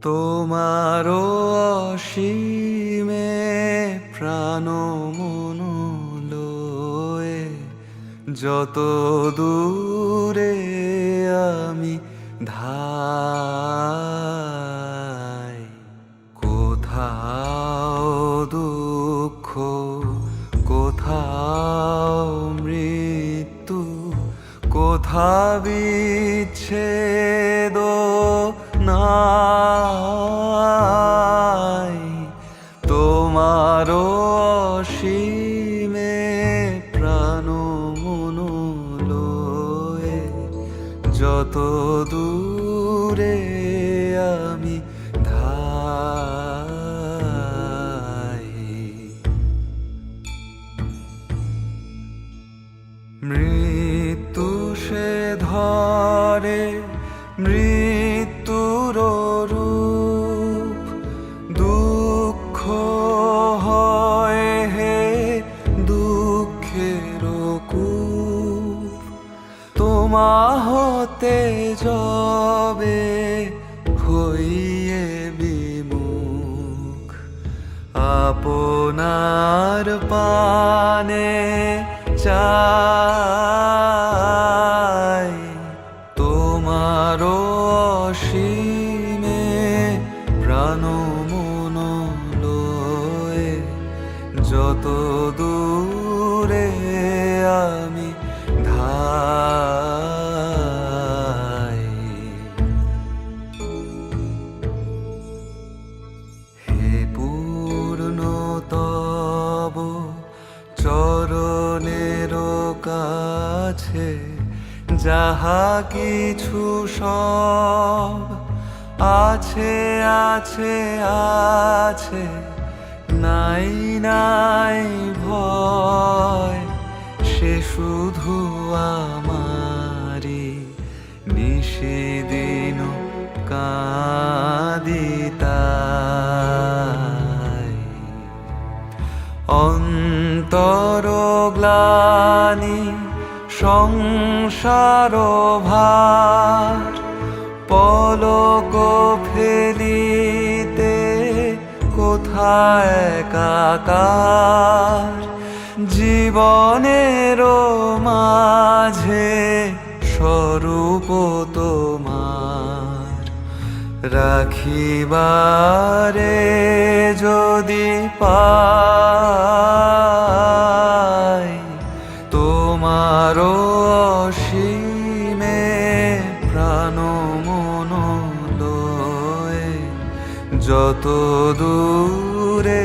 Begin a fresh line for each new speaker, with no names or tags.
তোমার অসীমে প্রাণ মন লয়ে যত দূরে আমি ধাই, কোথাও দুঃখ, কোথাও মৃত্যু, কোথা বিচ্ছেদ নাই। তোমার অসীমে প্রাণ মন লয়ে যত দূরে আমি ধাই। মৃত্যু সে ধরে মৃত্যুর রূপ, দুঃখ হয় হে দুঃখের কূপ। তোমা হতে যবে হইয়ে বিমুখ, আপনার পানে চাই। তোমার অসীমে প্রাণ মন লয়ে যত দূরে আমি ধাই। হে পূর্ণতব চরণের কাছে যাহা কিছু সব আছে আছে আছে, নাই নাই ভয়, সে শুধু আমারি নিশিদিন কাঁদিতাই। অন্তর গ্লানি সংসার ভার, পলক ফেলিতে কোথায় একাকার। জীবনের মাঝে স্বরূপ তোমার রাখিবারে যদি পাই। তোমার অসীমে প্রাণ মন লয়ে যত দূরে